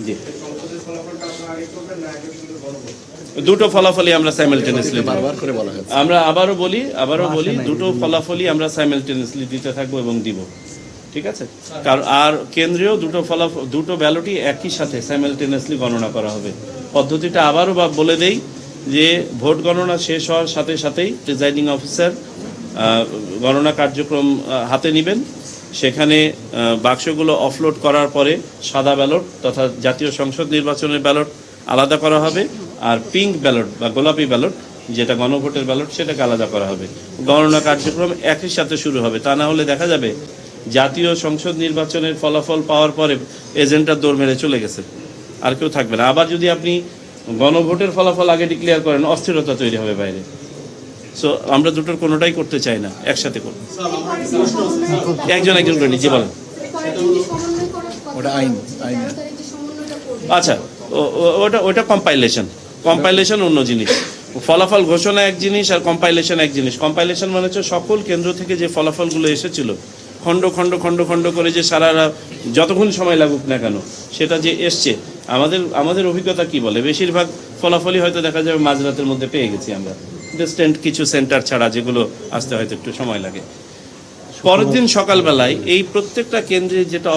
জি, দুটো ফলাফলই আমরা সাইমালটেনিয়াসলি আমরা আবারও বলি দুটো ফলাফলই আমরা সাইমালটেনিয়াসলি দিতে থাকবো এবং দিব, ঠিক আছে? কারণ আর কেন্দ্রীয় দুটো ব্যালটই একই সাথে সাইমালটেনিয়াসলি গণনা করা হবে। পদ্ধতিটা আবারও বলে দেই যে ভোট গণনা শেষ হওয়ার সাথে সাথেই প্রিজাইডিং অফিসার গণনা কার্যক্রম হাতে নেবেন। সেখানে বাক্সগুলো অফলোড করার পরে সাদা ব্যালট তথা জাতীয় সংসদ নির্বাচনের ব্যালট আলাদা করা হবে, আর পিঙ্ক ব্যালট বা গোলাপি ব্যালট যেটা গণভোটের ব্যালট সেটাকে আলাদা করা হবে। গণনা কার্যক্রম একই সাথে শুরু হবে, তা না হলে দেখা যাবে জাতীয় সংসদ নির্বাচনের ফলাফল পাওয়ার পরে এজেন্টরা দৌড় মেরে চলে গেছে, আর কেউ থাকবে না। আবার যদি আপনি গণভোটের ফলাফল আগে ডিক্লেয়ার করেন, অস্থিরতা তৈরি হবে বাইরে। সো আমরা দুটোর কোনোটাই করতে চাই না, একসাথে করব। একজন করে নিচে বলেন। আচ্ছা, ওটা কম্পাইলেশন অন্য জিনিস। ফলাফল ঘোষণা এক জিনিস আর কম্পাইলেশন এক জিনিস। কম্পাইলেশন মানে হচ্ছে সকল কেন্দ্র থেকে যে ফলাফলগুলো এসেছিল খণ্ড খণ্ড খণ্ড খণ্ড করে যে সারারা যতক্ষণ সময় লাগুক না কেন সেটা যে এসছে, আমাদের অভিজ্ঞতা কি বলে, বেশিরভাগ ফলাফলই হয়তো দেখা যাবে মাঝরাতের মধ্যে পেয়ে গেছি আমরা, ডিস্টেন্ট কিছু সেন্টার ছাড়া, যেগুলো আসতে হয়তো একটু সময় লাগে। পরের দিন সকালবেলায় এই প্রত্যেকটা কেন্দ্রে যেটা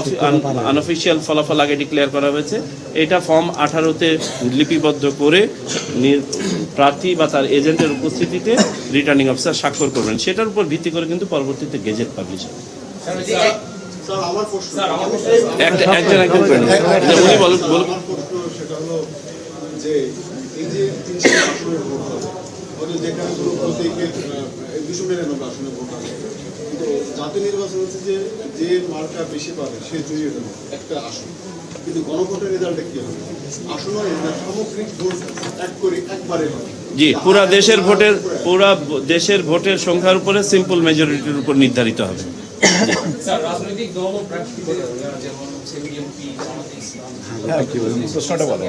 আনঅফিসিয়াল ফলাফল আগে ডিক্লেয়ার করা হয়েছে, এটা ফর্ম 18-তে লিপিবদ্ধ করে প্রার্থী বা তার এজেন্টের উপস্থিতিতে রিটার্নিং অফিসার স্বাক্ষর করবেন। সেটার উপর ভিত্তি করে কিন্তু পরবর্তীতে গেজেট পাবলিশ হবে। জাতীয় নির্বাচন হচ্ছে যে মার্কা বেশি পাবে সে জয়ী হবে একটা আসন, কিন্তু গণভোটের রেজাল্টে কি হবে? আসন সামগ্রিক ভোট এক করে একবারে হবে। জি, পুরা দেশের ভোটের সংখ্যার উপরে সিম্পল মেজরিটির উপর নির্ধারিত হবে। স্যার, রাজনৈতিক দল ও প্রার্থীদের যেমন হচ্ছে বিএনপি, জামাতে ইসলাম, প্রশ্নটা বলো।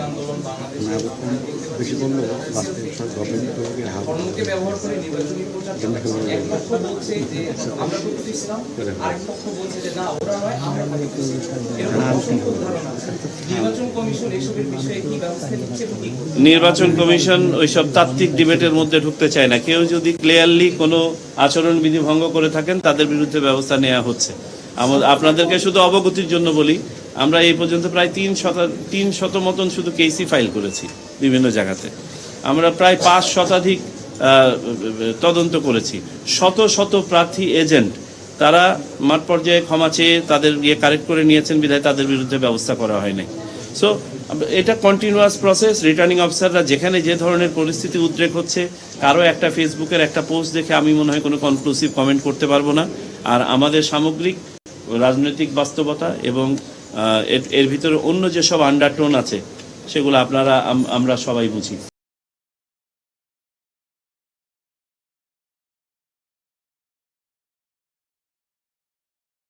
ধর্মকে ব্যবহার করে নির্বাচনী প্রচার চালাচ্ছে। এক পক্ষ বলছে যে আমরা করতে ইসলাম, আরেক পক্ষ বলছে যে না ওরা নয় আমরা করতেছি। এরকম অসংখ্য ধারণা। নির্বাচন কমিশন এসবের বিষয়ে কি ব্যবস্থা নিচ্ছে? নির্বাচন কমিশন ওইসব তাত্ত্বিক ডিবেটের মধ্যে ঢুকতে চায় না। কেউ যদি ক্লিয়ারলি কোনো আচরণবিধি ভঙ্গ করে থাকেন তাদের বিরুদ্ধে ব্যবস্থা নেওয়া হচ্ছে। আপনাদেরকে শুধু অবগতির জন্য বলি, আমরা এই পর্যন্ত প্রায় 300 মতন শুধু কেসি ফাইল করেছি বিভিন্ন জায়গাতে। আমরা প্রায় 5 শতাধিক তদন্ত করেছি। শত প্রার্থী এজেন্ট তারা মাঠ পর্যায়ে ক্ষমা চেয়ে তাদের কারেক্ট করে নিয়েছেন বিধায় তাদের বিরুদ্ধে ব্যবস্থা করা হয় নাই। সো এটা কন্টিনিউয়াস প্রসেস। রিটার্নিং অফিসাররা যেখানে যে ধরনের পরিস্থিতি উদ্রেক হচ্ছে, কারো একটা ফেসবুকের একটা পোস্ট দেখে আমি মনে হয় কোনো কনক্লুসিভ কমেন্ট করতে পারবো না। আর আমাদের সামগ্রিক রাজনৈতিক বাস্তবতা এবং এর ভিতরে অন্য যেসব আন্ডারটোন আছে সেগুলো আমরা সবাই বুঝি।